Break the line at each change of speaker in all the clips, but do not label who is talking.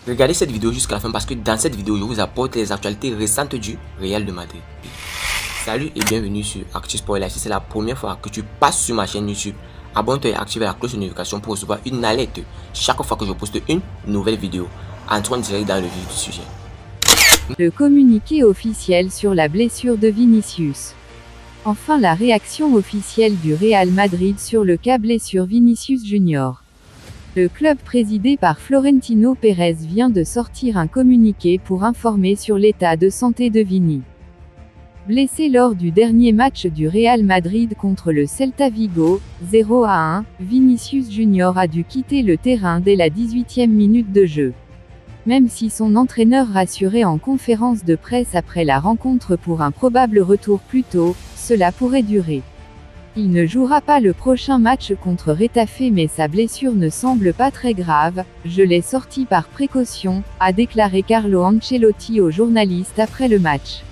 Regardez cette vidéo jusqu'à la fin parce que dans cette vidéo, je vous apporte les actualités récentes du Real de Madrid. Salut et bienvenue sur ActuSport. Si c'est la première fois que tu passes sur ma chaîne YouTube, abonne-toi et active la cloche de notification pour recevoir une alerte chaque fois que je poste une nouvelle vidéo. Entrons direct dans le vif du sujet.
Le communiqué officiel sur la blessure de Vinicius. Enfin la réaction officielle du Real Madrid sur le cas blessure Vinicius Junior. Le club présidé par Florentino Pérez vient de sortir un communiqué pour informer sur l'état de santé de Vini. Blessé lors du dernier match du Real Madrid contre le Celta Vigo, 0-1, Vinicius Junior a dû quitter le terrain dès la 18e minute de jeu. Même si son entraîneur rassurait en conférence de presse après la rencontre pour un probable retour plus tôt, cela pourrait durer. Il ne jouera pas le prochain match contre Retafe mais sa blessure ne semble pas très grave, je l'ai sorti par précaution, a déclaré Carlo Ancelotti aux journalistes après le match.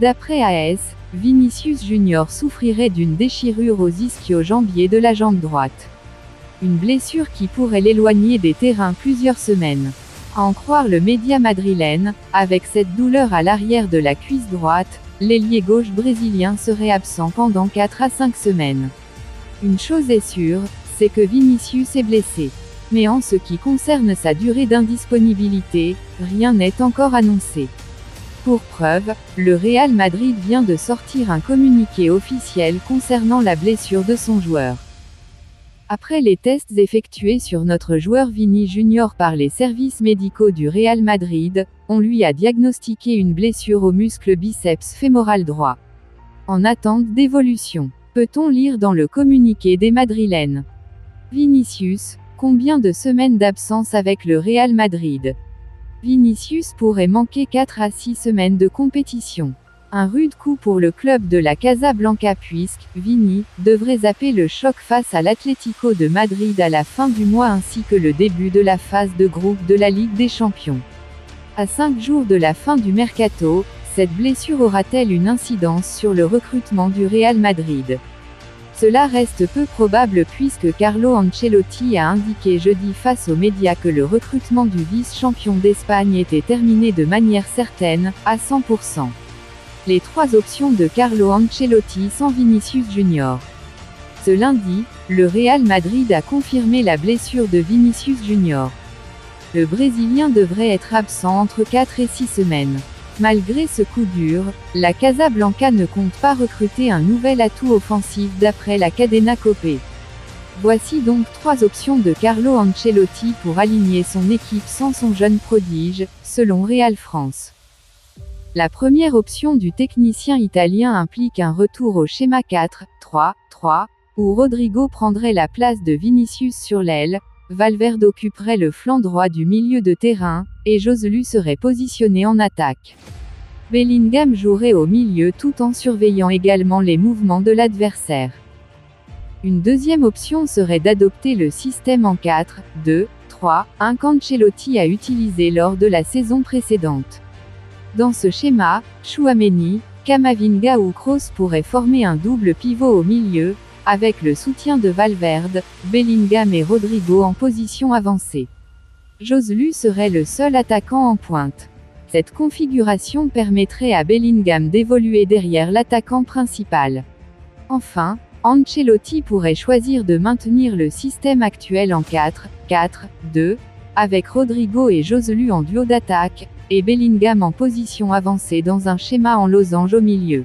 D'après AS, Vinicius Junior souffrirait d'une déchirure aux ischio-jambiers de la jambe droite. Une blessure qui pourrait l'éloigner des terrains plusieurs semaines. À en croire le média madrilène, avec cette douleur à l'arrière de la cuisse droite, l'ailier gauche brésilien serait absent pendant 4 à 5 semaines. Une chose est sûre, c'est que Vinicius est blessé. Mais en ce qui concerne sa durée d'indisponibilité, rien n'est encore annoncé. Pour preuve, le Real Madrid vient de sortir un communiqué officiel concernant la blessure de son joueur. Après les tests effectués sur notre joueur Vini Junior par les services médicaux du Real Madrid, on lui a diagnostiqué une blessure au muscle biceps fémoral droit. En attente d'évolution. Peut-on lire dans le communiqué des Madrilènes. Vinicius, combien de semaines d'absence avec le Real Madrid? Vinicius pourrait manquer 4 à 6 semaines de compétition. Un rude coup pour le club de la Casablanca puisque Vini devrait zapper le choc face à l'Atlético de Madrid à la fin du mois ainsi que le début de la phase de groupe de la Ligue des Champions. À 5 jours de la fin du mercato, cette blessure aura-t-elle une incidence sur le recrutement du Real Madrid? Cela reste peu probable puisque Carlo Ancelotti a indiqué jeudi face aux médias que le recrutement du vice-champion d'Espagne était terminé de manière certaine, à 100%. Les 3 options de Carlo Ancelotti sans Vinicius Junior. Ce lundi, le Real Madrid a confirmé la blessure de Vinicius Junior. Le Brésilien devrait être absent entre 4 et 6 semaines. Malgré ce coup dur, la Casablanca ne compte pas recruter un nouvel atout offensif d'après la Cadena Copé. Voici donc 3 options de Carlo Ancelotti pour aligner son équipe sans son jeune prodige, selon Real France. La première option du technicien italien implique un retour au schéma 4-3-3, où Rodrigo prendrait la place de Vinicius sur l'aile, Valverde occuperait le flanc droit du milieu de terrain, et Joselu serait positionné en attaque. Bellingham jouerait au milieu tout en surveillant également les mouvements de l'adversaire. Une deuxième option serait d'adopter le système en 4-2-3-1 qu'Ancelotti a utilisé lors de la saison précédente. Dans ce schéma, Tchouaméni, Camavinga ou Kroos pourraient former un double pivot au milieu, avec le soutien de Valverde, Bellingham et Rodrigo en position avancée. Joselu serait le seul attaquant en pointe. Cette configuration permettrait à Bellingham d'évoluer derrière l'attaquant principal. Enfin, Ancelotti pourrait choisir de maintenir le système actuel en 4-4-2, avec Rodrigo et Joselu en duo d'attaque, et Bellingham en position avancée dans un schéma en losange au milieu.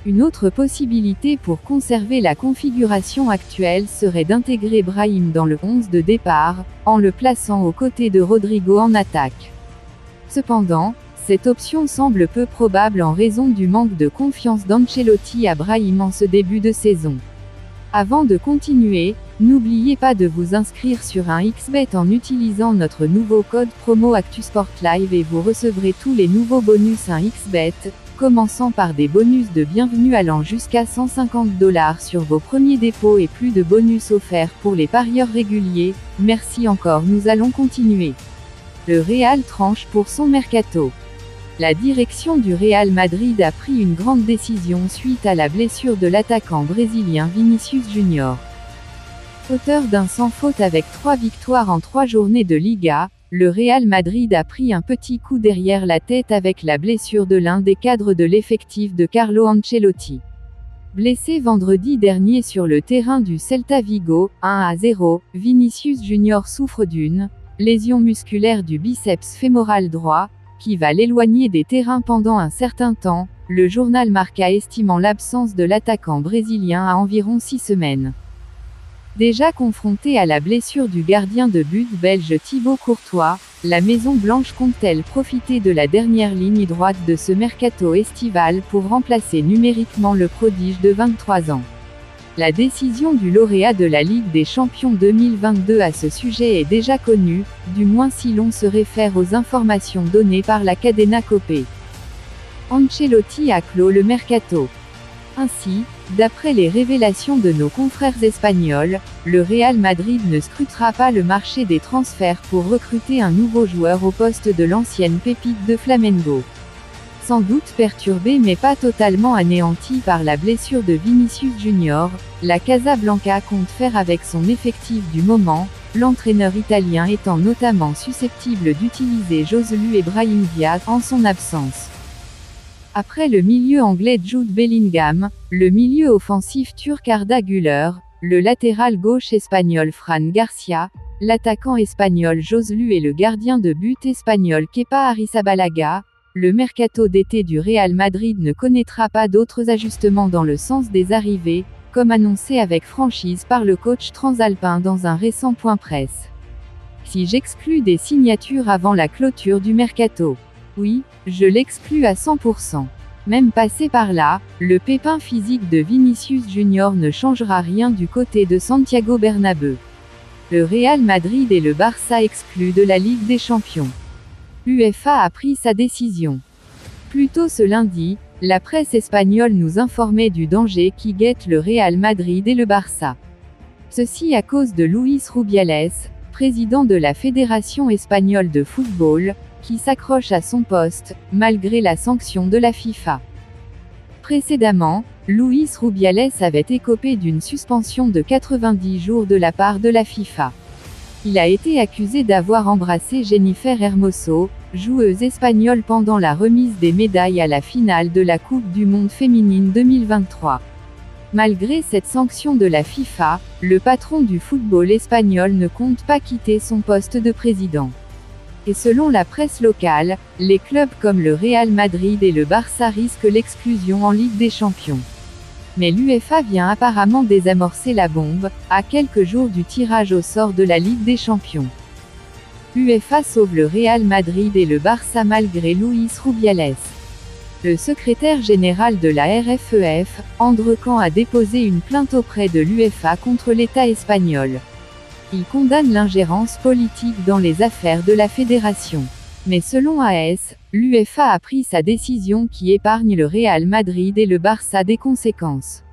Une autre possibilité pour conserver la configuration actuelle serait d'intégrer Brahim dans le 11 de départ, en le plaçant aux côtés de Rodrigo en attaque. Cependant, cette option semble peu probable en raison du manque de confiance d'Ancelotti à Brahim en ce début de saison. Avant de continuer, n'oubliez pas de vous inscrire sur un XBet en utilisant notre nouveau code promo ActuSportLive et vous recevrez tous les nouveaux bonus un XBet, commençant par des bonus de bienvenue allant jusqu'à 150 $ sur vos premiers dépôts et plus de bonus offerts pour les parieurs réguliers. Merci encore, nous allons continuer. Le Real tranche pour son mercato. La direction du Real Madrid a pris une grande décision suite à la blessure de l'attaquant brésilien Vinicius Junior. Auteur d'un sans faute avec 3 victoires en 3 journées de Liga, le Real Madrid a pris un petit coup derrière la tête avec la blessure de l'un des cadres de l'effectif de Carlo Ancelotti. Blessé vendredi dernier sur le terrain du Celta Vigo, 1-0, Vinicius Junior souffre d'une lésion musculaire du biceps fémoral droit, qui va l'éloigner des terrains pendant un certain temps, le journal Marca estimant l'absence de l'attaquant brésilien à environ 6 semaines. Déjà confronté à la blessure du gardien de but belge Thibaut Courtois, la Maison Blanche compte-t-elle profiter de la dernière ligne droite de ce mercato estival pour remplacer numériquement le prodige de 23 ans? La décision du lauréat de la Ligue des Champions 2022 à ce sujet est déjà connue, du moins si l'on se réfère aux informations données par la Cadena Copé. Ancelotti a clos le mercato. Ainsi, d'après les révélations de nos confrères espagnols, le Real Madrid ne scrutera pas le marché des transferts pour recruter un nouveau joueur au poste de l'ancienne pépite de Flamengo. Sans doute perturbé mais pas totalement anéanti par la blessure de Vinicius Junior, la Casablanca compte faire avec son effectif du moment, l'entraîneur italien étant notamment susceptible d'utiliser Joselu et Brahim Diaz en son absence. Après le milieu anglais Jude Bellingham, le milieu offensif turc Arda Güler, le latéral gauche espagnol Fran Garcia, l'attaquant espagnol Joselu et le gardien de but espagnol Kepa Arrizabalaga, le mercato d'été du Real Madrid ne connaîtra pas d'autres ajustements dans le sens des arrivées, comme annoncé avec franchise par le coach transalpin dans un récent point presse. Si j'exclus des signatures avant la clôture du mercato. Oui, je l'exclus à 100%. Même passé par là, le pépin physique de Vinicius Junior ne changera rien du côté de Santiago Bernabéu. Le Real Madrid et le Barça exclus de la Ligue des Champions. l'UEFA a pris sa décision. Plus tôt ce lundi, la presse espagnole nous informait du danger qui guette le Real Madrid et le Barça. Ceci à cause de Luis Rubiales, président de la Fédération espagnole de football, qui s'accroche à son poste, malgré la sanction de la FIFA. Précédemment, Luis Rubiales avait écopé d'une suspension de 90 jours de la part de la FIFA. Il a été accusé d'avoir embrassé Jennifer Hermoso, joueuse espagnole pendant la remise des médailles à la finale de la Coupe du Monde féminine 2023. Malgré cette sanction de la FIFA, le patron du football espagnol ne compte pas quitter son poste de président. Et selon la presse locale, les clubs comme le Real Madrid et le Barça risquent l'exclusion en Ligue des Champions. Mais l'UEFA vient apparemment désamorcer la bombe, à quelques jours du tirage au sort de la Ligue des Champions. l'UEFA sauve le Real Madrid et le Barça malgré Luis Rubiales. Le secrétaire général de la RFEF, Andrecan, a déposé une plainte auprès de l'UEFA contre l'État espagnol. Il condamne l'ingérence politique dans les affaires de la fédération. Mais selon AS, l'UEFA a pris sa décision qui épargne le Real Madrid et le Barça des conséquences.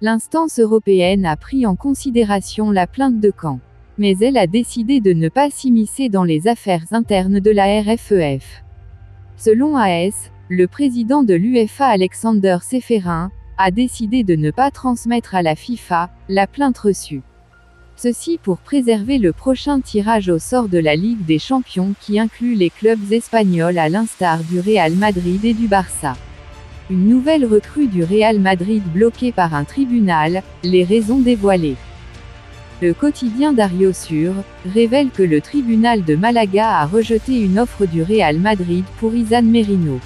L'instance européenne a pris en considération la plainte de Caen. Mais elle a décidé de ne pas s'immiscer dans les affaires internes de la RFEF. Selon AS, le président de l'UEFA Alexander Seferin, a décidé de ne pas transmettre à la FIFA la plainte reçue. Ceci pour préserver le prochain tirage au sort de la Ligue des Champions qui inclut les clubs espagnols à l'instar du Real Madrid et du Barça. Une nouvelle recrue du Real Madrid bloquée par un tribunal, les raisons dévoilées. Le quotidien Diario Sur révèle que le tribunal de Malaga a rejeté une offre du Real Madrid pour Izan Merino.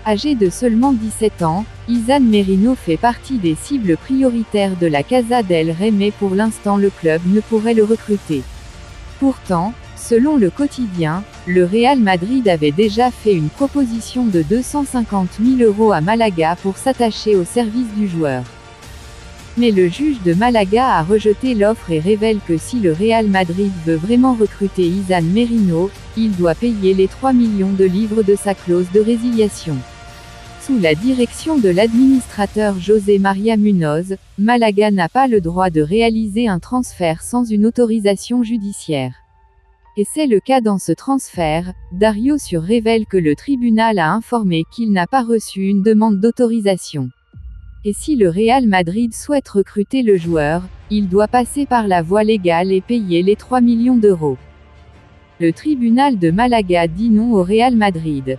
Âgé de seulement 17 ans, Izan Merino fait partie des cibles prioritaires de la Casa del Rey, mais pour l'instant le club ne pourrait le recruter. Pourtant, selon le quotidien, le Real Madrid avait déjà fait une proposition de 250 000 € à Malaga pour s'attacher au service du joueur. Mais le juge de Malaga a rejeté l'offre et révèle que si le Real Madrid veut vraiment recruter Izan Merino, il doit payer les 3 millions de livres de sa clause de résiliation. Sous la direction de l'administrateur José María Munoz, Malaga n'a pas le droit de réaliser un transfert sans une autorisation judiciaire. Et c'est le cas dans ce transfert. Diario Sur révèle que le tribunal a informé qu'il n'a pas reçu une demande d'autorisation. Et si le Real Madrid souhaite recruter le joueur, il doit passer par la voie légale et payer les 3 millions d'euros. Le tribunal de Malaga dit non au Real Madrid.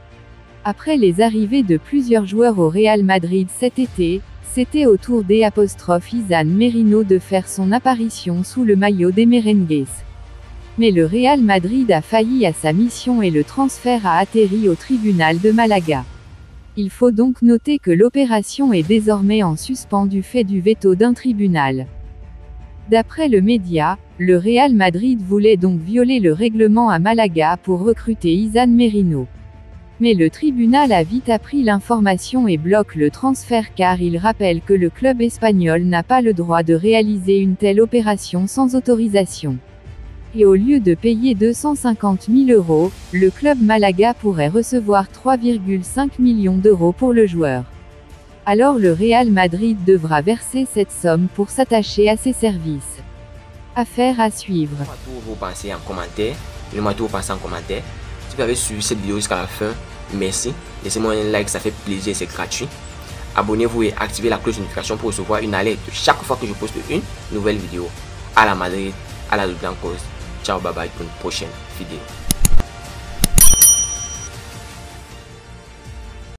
Après les arrivées de plusieurs joueurs au Real Madrid cet été, c'était au tour d'Izan Merino de faire son apparition sous le maillot des merengues. Mais le Real Madrid a failli à sa mission et le transfert a atterri au tribunal de Malaga. Il faut donc noter que l'opération est désormais en suspens du fait du veto d'un tribunal. D'après le média, le Real Madrid voulait donc violer le règlement à Malaga pour recruter Izan Merino. Mais le tribunal a vite appris l'information et bloque le transfert car il rappelle que le club espagnol n'a pas le droit de réaliser une telle opération sans autorisation. Et au lieu de payer 250 000 €, le club Malaga pourrait recevoir 3,5 millions d'euros pour le joueur. Alors le Real Madrid devra verser cette somme pour s'attacher à ses services. Affaire à suivre.
Dites-moi tout vous pensez en commentaire. Dites-moi tout vous pensez en commentaire. Si vous avez suivi cette vidéo jusqu'à la fin, merci. Laissez-moi un like, ça fait plaisir, c'est gratuit. Abonnez-vous et activez la cloche de notification pour recevoir une alerte chaque fois que je poste une nouvelle vidéo. À la Madrid, à la Blancos. Ciao, bye bye pour une prochaine vidéo.